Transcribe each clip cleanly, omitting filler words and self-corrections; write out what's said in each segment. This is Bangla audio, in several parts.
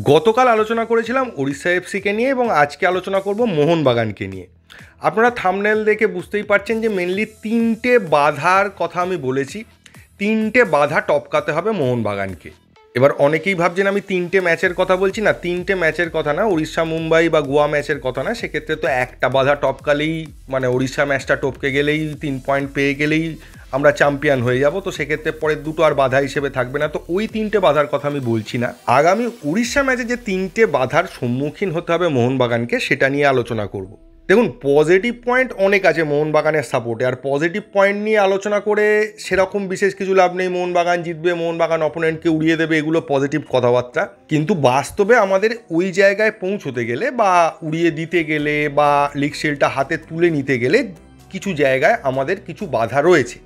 গতকাল আলোচনা করেছিলাম উড়িষ্যা এফসিকে নিয়ে এবং আজকে আলোচনা করব মোহনবাগানকে নিয়ে। আপনারা থাম্বনেল দেখে বুঝতেই পারছেন যে মেনলি তিনটে বাধার কথা আমি বলেছি। তিনটে বাধা টপকাতে হবে মোহনবাগানকে। এবার অনেকেই ভাবছেন আমি তিনটে ম্যাচের কথা বলছি, না, তিনটে ম্যাচের কথা না, উড়িষ্যা মুম্বাই বা গোয়া ম্যাচের কথা না। সেক্ষেত্রে তো একটা বাধা টপকালেই, মানে উড়িষ্যা ম্যাচটা টপকে গেলেই 3 পয়েন্ট পেয়ে গেলেই আমরা চ্যাম্পিয়ন হয়ে যাব, তো সেক্ষেত্রে পরের দুটো আর বাধা হিসেবে থাকবে না। তো ওই তিনটে বাধার কথা আমি বলছি না। আগামী উড়িষ্যা ম্যাচে যে তিনটে বাধার সম্মুখীন হতে হবে মোহনবাগানকে, সেটা নিয়ে আলোচনা করব। দেখুন, পজিটিভ পয়েন্ট অনেক আছে মোহনবাগানের সাপোর্টে, আর পজিটিভ পয়েন্ট নিয়ে আলোচনা করে সেরকম বিশেষ কিছু লাভ নেই। মোহনবাগান জিতবে, মোহনবাগান অপোনেন্টকে উড়িয়ে দেবে, এগুলো পজিটিভ কথাবার্তা। কিন্তু বাস্তবে আমাদের ওই জায়গায় পৌঁছতে গেলে বা উড়িয়ে দিতে গেলে বা লিগ শিল্ডটা হাতে তুলে নিতে গেলে কিছু জায়গায় আমাদের কিছু বাধা রয়েছে।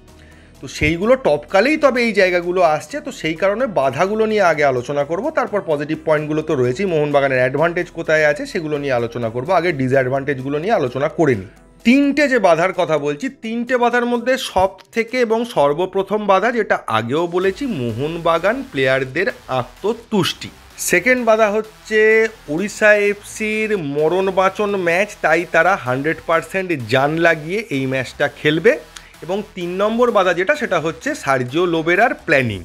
তো সেইগুলো টপকালেই তবে এই জায়গাগুলো আসছে। তো সেই কারণে বাধাগুলো নিয়ে আগে আলোচনা করব, তারপর পজিটিভ পয়েন্টগুলো তো রয়েছেই। মোহনবাগানের অ্যাডভান্টেজ কোথায় আছে সেগুলো নিয়ে আলোচনা করব, আগে ডিসঅ্যাডভান্টেজগুলো নিয়ে আলোচনা করে নিই। তিনটে যে বাধার কথা বলছি, তিনটে বাধার মধ্যে সব থেকে এবং সর্বপ্রথম বাধা, যেটা আগেও বলেছি, মোহনবাগান প্লেয়ারদের আত্মতুষ্টি। সেকেন্ড বাধা হচ্ছে উড়িষ্যা এফসির মরণ বাঁচন ম্যাচ, তাই তারা 100% জান লাগিয়ে এই ম্যাচটা খেলবে। এবং 3 নম্বর বাধা যেটা, সেটা হচ্ছে সার্জিও লোবেরার প্ল্যানিং।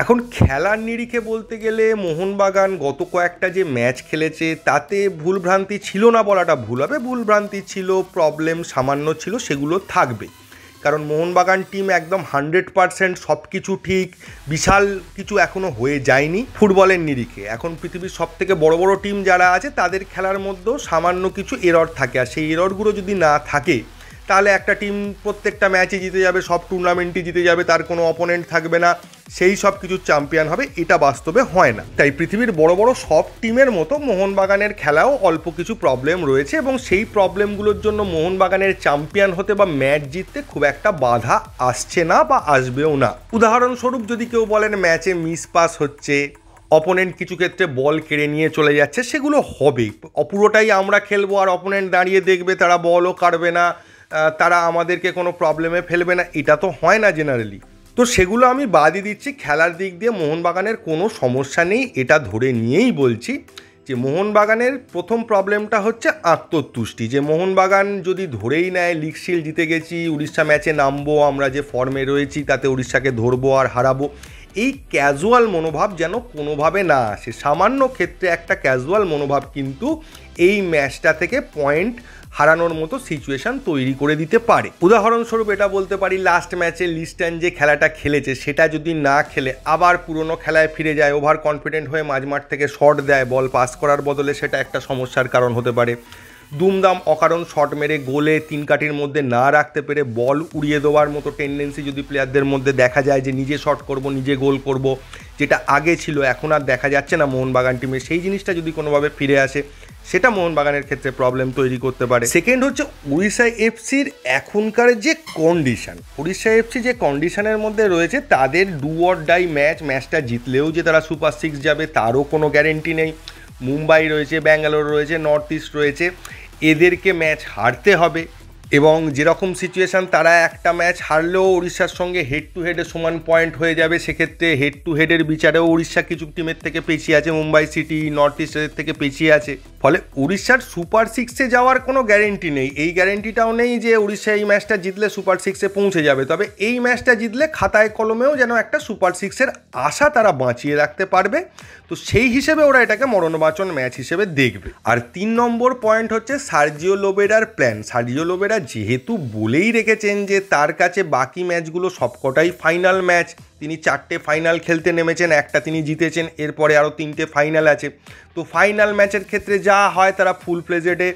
এখন খেলার নিরিখে বলতে গেলে মোহনবাগান গত কয়েকটা যে ম্যাচ খেলেছে তাতে ভুলভ্রান্তি ছিল না বলাটা ভুল হবে। ভুলভ্রান্তি ছিল, প্রবলেম সামান্য ছিল, সেগুলো থাকবে। কারণ মোহনবাগান টিম একদম 100% সব কিছু ঠিক, বিশাল কিছু এখনও হয়ে যায়নি ফুটবলের নিরিখে। এখন পৃথিবীর সব থেকে বড় বড় টিম যারা আছে তাদের খেলার মধ্যেও সামান্য কিছু এরর থাকে, আর সেই এররগুলো যদি না থাকে তাহলে একটা টিম প্রত্যেকটা ম্যাচে জিতে যাবে, সব টুর্নামেন্টই জিতে যাবে, তার কোনো অপোনেন্ট থাকবে না, সেই সব কিছু চ্যাম্পিয়ন হবে, এটা বাস্তবে হয় না। তাই পৃথিবীর বড় বড় সব টিমের মতো মোহনবাগানের খেলাও অল্প কিছু প্রবলেম রয়েছে এবং সেই প্রবলেমগুলোর জন্য মোহনবাগানের চ্যাম্পিয়ন হতে বা ম্যাচ জিততে খুব একটা বাধা আসছে না বা আসবেও না। উদাহরণস্বরূপ যদি কেউ বলেন ম্যাচে মিস পাস হচ্ছে, অপোনেন্ট কিছু ক্ষেত্রে বল কেড়ে নিয়ে চলে যাচ্ছে, সেগুলো হবে। পুরোটাই আমরা খেলবো আর অপোনেন্ট দাঁড়িয়ে দেখবে, তারা বলও কাটবে না, তারা আমাদেরকে কোনো প্রবলেমে ফেলবে না, এটা তো হয় না জেনারেলি। তো সেগুলো আমি বাদই দিচ্ছি। খেলার দিক দিয়ে মোহনবাগানের কোনো সমস্যা নেই, এটা ধরে নিয়েই বলছি যে মোহনবাগানের প্রথম প্রবলেমটা হচ্ছে আত্মতুষ্টি। যে মোহনবাগান যদি ধরেই নেয় লিগ শিল্ড জিতে গেছি, উড়িষ্যা ম্যাচে নামবো, আমরা যে ফর্মে রয়েছি তাতে উড়িষ্যাকে ধরবো আর হারাবো, এই ক্যাজুয়াল মনোভাব যেন কোনোভাবে না আসে। সামান্য ক্ষেত্রে একটা ক্যাজুয়াল মনোভাব কিন্তু এই ম্যাচটা থেকে পয়েন্ট হারানোর মতো সিচুয়েশান তৈরি করে দিতে পারে। উদাহরণস্বরূপ এটা বলতে পারি, লাস্ট ম্যাচে লিস্টন যে খেলাটা খেলেছে সেটা যদি না খেলে আবার পুরনো খেলায় ফিরে যায়, ওভার কনফিডেন্ট হয়ে মাঝমাঠ থেকে শট দেয়, বল পাস করার বদলে, সেটা একটা সমস্যার কারণ হতে পারে। দুমদাম অকারণ শট মেরে গোলে 3 কাঠির মধ্যে না রাখতে পেরে বল উড়িয়ে দেওয়ার মতো টেন্ডেন্সি যদি প্লেয়ারদের মধ্যে দেখা যায়, যে নিজে শট করব, নিজে গোল করব, যেটা আগে ছিল এখন আর দেখা যাচ্ছে না মোহনবাগান টিমে, সেই জিনিসটা যদি কোনোভাবে ফিরে আসে, সেটা মোহনবাগানের ক্ষেত্রে প্রবলেম তৈরি করতে পারে। সেকেন্ড হচ্ছে উড়িষ্যা এফসির এখনকার যে কন্ডিশন, উড়িষ্যা এফসি যে কন্ডিশনের মধ্যে রয়েছে, তাদের ডু অর ডাই ম্যাচটা জিতলেও যে তারা সুপার 6 যাবে তারও কোনো গ্যারেন্টি নেই। মুম্বাই রয়েছে, ব্যাঙ্গালোর রয়েছে, নর্থ ইস্ট রয়েছে, এদেরকে ম্যাচ হারতে হবে। এবং যেরকম সিচুয়েশান, তারা একটা ম্যাচ হারলেও উড়িষ্যার সঙ্গে হেড টু হেডে সমান পয়েন্ট হয়ে যাবে। সেক্ষেত্রে হেড টু হেডের বিচারেও উড়িষ্যা কিছু টিমের থেকে পিছিয়ে আছে, মুম্বাই সিটি, নর্থ ইস্টের থেকে পিছিয়ে আছে। ফলে উড়িষ্যার সুপার 6-এ যাওয়ার কোনো গ্যারেন্টি নেই। এই গ্যারেন্টিটাও নেই যে উড়িষ্যা এই ম্যাচটা জিতলে সুপার 6-এ পৌঁছে যাবে। তবে এই ম্যাচটা জিতলে খাতায় কলমেও যেন একটা সুপার 6-এর আশা তারা বাঁচিয়ে রাখতে পারবে। তো সেই হিসেবে ওরা এটাকে মরণবাচন ম্যাচ হিসেবে দেখবে। আর 3 নম্বর পয়েন্ট হচ্ছে সার্জিও লোবেরার প্ল্যান। সার্জিও লোবেরা যেহেতু বলেই রেখেছেন যে তার কাছে বাকি ম্যাচগুলো সবকটাই ফাইনাল ম্যাচ, তিনি 4টে ফাইনাল খেলতে নেমেছেন, একটা তিনি জিতেছেন, এরপরে আরও 3টে ফাইনাল আছে। তো ফাইনাল ম্যাচের ক্ষেত্রে যা হয়, তারা ফুল প্লেজেডে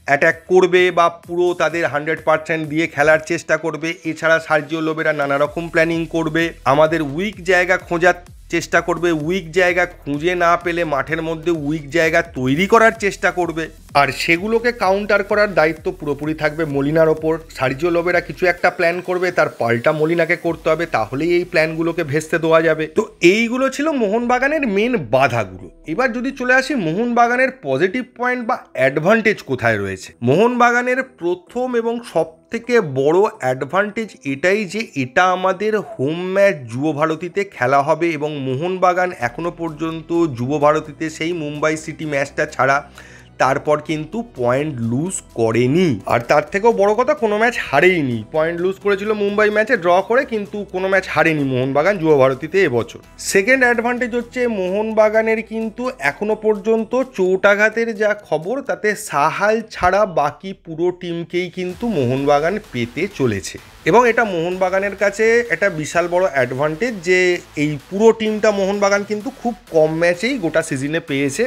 অ্যাট্যাক করবে বা পুরো তাদের 100% দিয়ে খেলার চেষ্টা করবে। এছাড়া সার্জিও লোবেরা নানা রকম প্ল্যানিং করবে, আমাদের উইক জায়গা খোঁজার চেষ্টা করবে, উইক জায়গা খুঁজে না পেলে মাঠের মধ্যে উইক জায়গা তৈরি করার চেষ্টা করবে, আর সেগুলোকে কাউন্টার করার দায়িত্ব পুরোপুরি থাকবে মলিনার ওপর। সার্জিও লোবেরা কিছু একটা প্ল্যান করবে, তার পাল্টা মলিনাকে করতে হবে, তাহলেই এই প্ল্যানগুলোকে ভেস্তে দেওয়া যাবে। তো এইগুলো ছিল মোহনবাগানের মেন বাধাগুলো। এবার যদি চলে আসি মোহনবাগানের পজিটিভ পয়েন্ট বা অ্যাডভান্টেজ কোথায় রয়েছে। মোহনবাগানের প্রথম এবং সব সবথেকে বড় অ্যাডভান্টেজ এটাই যে এটা আমাদের হোম ম্যাচ যুব ভারতীতে খেলা হবে এবং মোহনবাগান এখনও পর্যন্ত যুব ভারতীতে সেই মুম্বাই সিটি ম্যাচটা ছাড়া তারপর কিন্তু পয়েন্ট লুজ করেনি। আর তার থেকেও বড় কথা, কোনো ম্যাচ হারেইনি। পয়েন্ট লুজ করেছিল মুম্বাই ম্যাচে ড্র করে, কিন্তু কোনো ম্যাচ হারেনি মোহনবাগান যুব ভারতীতে এবছর। সেকেন্ড অ্যাডভান্টেজ হচ্ছে মোহনবাগানের কিন্তু এখনো পর্যন্ত চোটাঘাতের যা খবর তাতে সাহাল ছাড়া বাকি পুরো টিমকেই কিন্তু মোহনবাগান পেতে চলেছে এবং এটা মোহনবাগানের কাছে একটা বিশাল বড় অ্যাডভান্টেজ যে এই পুরো টিমটা মোহনবাগান কিন্তু খুব কম ম্যাচেই গোটা সিজনে পেয়েছে।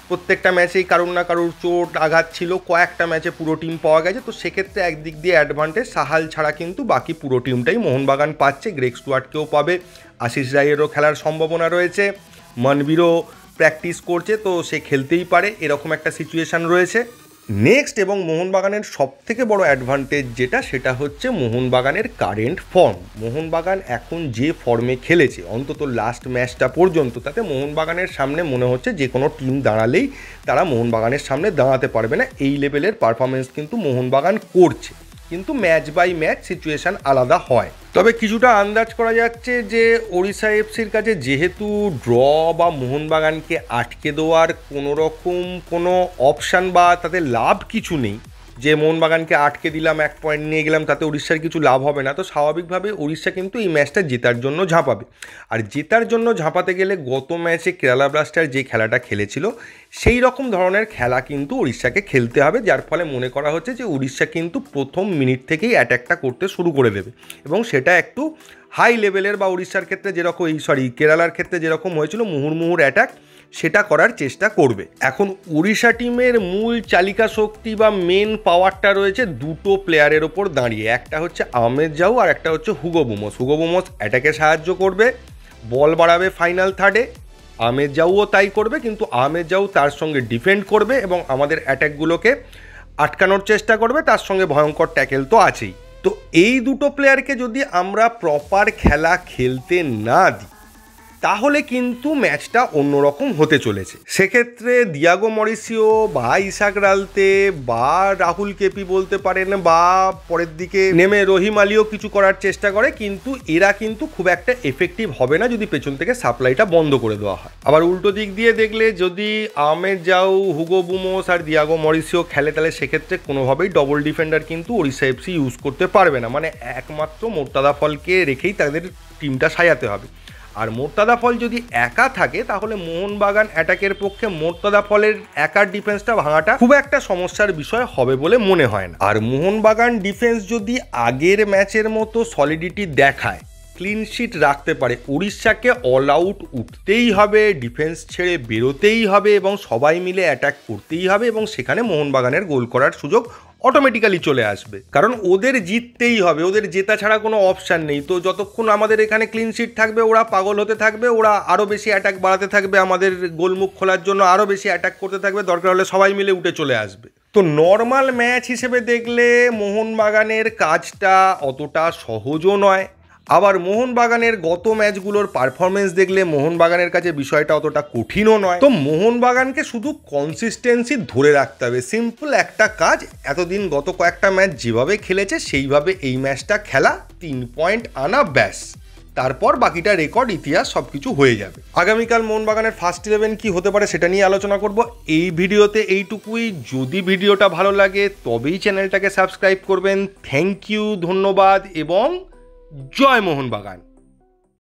প্রত্যেকটা ম্যাচেই কারুর না কারুর চোট আঘাত ছিল, কয়েকটা ম্যাচে পুরো টিম পাওয়া গেছে। তো সেক্ষেত্রে একদিক দিয়ে অ্যাডভান্টেজ, সাহাল ছাড়া কিন্তু বাকি পুরো টিমটাই মোহনবাগান পাচ্ছে। গ্রেগ স্টুয়ার্টকেও পাবে, আশিস রায়েরও খেলার সম্ভাবনা রয়েছে, মনবীরও প্র্যাকটিস করছে, তো সে খেলতেই পারে, এরকম একটা সিচুয়েশান রয়েছে। নেক্সট এবং মোহনবাগানের সবথেকে বড় অ্যাডভান্টেজ যেটা, সেটা হচ্ছে মোহনবাগানের কারেন্ট ফর্ম। মোহনবাগান এখন যে ফর্মে খেলেছে অন্তত লাস্ট ম্যাচটা পর্যন্ত, তাতে মোহনবাগানের সামনে মনে হচ্ছে যে কোনো টিম দাঁড়ালেই তারা মোহনবাগানের সামনে দাঁড়াতে পারবে না। এই লেভেলের পারফরমেন্স কিন্তু মোহনবাগান করছে, কিন্তু ম্যাচ বাই ম্যাচ সিচুয়েশান আলাদা হয়। তবে কিছুটা আন্দাজ করা যাচ্ছে যে ওড়িশা এফসির কাছে যেহেতু ড্র বা মোহনবাগানকে আটকে দেওয়ার কোনো রকম কোনো অপশান বা তাদের লাভ কিছু নেই, যে মোহনবাগানকে আটকে দিলাম, 1 পয়েন্ট নিয়ে গেলাম, তাতে উড়িষ্যার কিছু লাভ হবে না। তো স্বাভাবিকভাবে উড়িষ্যা কিন্তু এই ম্যাচটা জেতার জন্য ঝাঁপাবে। আর জেতার জন্য ঝাঁপাতে গেলে গত ম্যাচে কেরালা ব্লাস্টার যে খেলাটা খেলেছিল সেই রকম ধরনের খেলা কিন্তু উড়িষ্যাকে খেলতে হবে, যার ফলে মনে করা হচ্ছে যে উড়িষ্যা কিন্তু প্রথম মিনিট থেকেই অ্যাট্যাকটা করতে শুরু করে দেবে এবং সেটা একটু হাই লেভেলের, বা উড়িষ্যার ক্ষেত্রে যেরকম কেরালার ক্ষেত্রে যেরকম হয়েছিল মুহুর্মুহুর অ্যাটাক, সেটা করার চেষ্টা করবে। এখন উড়িষ্যা টিমের মূল চালিকা শক্তি বা মেন পাওয়ারটা রয়েছে দুটো প্লেয়ারের ওপর দাঁড়িয়ে, একটা হচ্ছে আহমেদ জাউ আর একটা হচ্ছে হুগো বুমোস। হুগো বুমোস অ্যাটাকে সাহায্য করবে, বল বাড়াবে ফাইনাল থার্ডে, আহমেদ জাউও তাই করবে, কিন্তু আহমেদ জাউ তার সঙ্গে ডিফেন্ড করবে এবং আমাদের অ্যাটাকগুলোকে আটকানোর চেষ্টা করবে, তার সঙ্গে ভয়ঙ্কর ট্যাকেল তো আছেই। তো এই দুটো প্লেয়ারকে যদি আমরা প্রপার খেলা খেলতে না দিই তাহলে কিন্তু ম্যাচটা অন্যরকম হতে চলেছে। সেক্ষেত্রে দিয়াগো মরিসিও বা ইসাক রালতে বা রাহুল কেপি বলতে পারেন, বা পরের দিকে নেমে রহিম আলীও কিছু করার চেষ্টা করে, কিন্তু এরা কিন্তু খুব একটা এফেক্টিভ হবে না যদি পেছন থেকে সাপ্লাইটা বন্ধ করে দেওয়া হয়। আবার উল্টো দিক দিয়ে দেখলে যদি আহমেদ জাউ, হুগো বুমোস আর দিয়াগো মরিসিও খেলে, তাহলে সেক্ষেত্রে কোনোভাবেই ডবল ডিফেন্ডার কিন্তু ওড়িশা এফসি ইউজ করতে পারবে না। মানে একমাত্র মোর্তাদা ফলকে রেখেই তাদের টিমটা সাজাতে হবে। আর মোর্তাদা ফল যদি একা থাকে তাহলে মোহনবাগান অ্যাটাকের পক্ষে মোর্তাদা ফলের একার ডিফেন্সটা ভাঙাটা খুব একটা সমস্যার বিষয় হবে বলে মনে হয় না। আর মোহনবাগান ডিফেন্স যদি আগের ম্যাচের মতো সলিডিটি দেখায়, ক্লিন শিট রাখতে পারে, উড়িষ্যাকে অল আউট উঠতেই হবে, ডিফেন্স ছেড়ে বেরোতেই হবে এবং সবাই মিলে অ্যাটাক করতেই হবে, এবং সেখানে মোহনবাগানের গোল করার সুযোগ অটোমেটিক্যালি চলে আসবে, কারণ ওদের জিততেই হবে, ওদের জেতা ছাড়া কোনো অপশান নেই। তো যতক্ষণ আমাদের এখানে ক্লিন শিট থাকবে ওরা পাগল হতে থাকবে, ওরা আরও বেশি অ্যাটাক বাড়াতে থাকবে, আমাদের গোলমুখ খোলার জন্য আরও বেশি অ্যাটাক করতে থাকবে, দরকার হলে সবাই মিলে উঠে চলে আসবে। তো নর্মাল ম্যাচ হিসেবে দেখলে মোহনবাগানের কাজটা অতটা সহজও নয়। আবার মোহনবাগানের গত ম্যাচগুলোর পারফরমেন্স দেখলে মোহনবাগানের কাছে বিষয়টা অতটা কঠিনও নয়। তো মোহনবাগানকে শুধু কনসিস্টেন্সি ধরে রাখতে হবে, সিম্পল একটা কাজ, এতদিন গত কয়েকটা ম্যাচ যেভাবে খেলেছে সেইভাবে এই ম্যাচটা খেলা, 3 পয়েন্ট আনা, ব্যাস, তারপর বাকিটা রেকর্ড, ইতিহাস সব কিছু হয়ে যাবে। আগামীকাল মোহনবাগানের ফার্স্ট 11 কি হতে পারে সেটা নিয়ে আলোচনা করব এই ভিডিওতে। এইটুকুই। যদি ভিডিওটা ভালো লাগে তবেই চ্যানেলটাকে সাবস্ক্রাইব করবেন। থ্যাংক ইউ, ধন্যবাদ এবং জয় মোহনবাগান।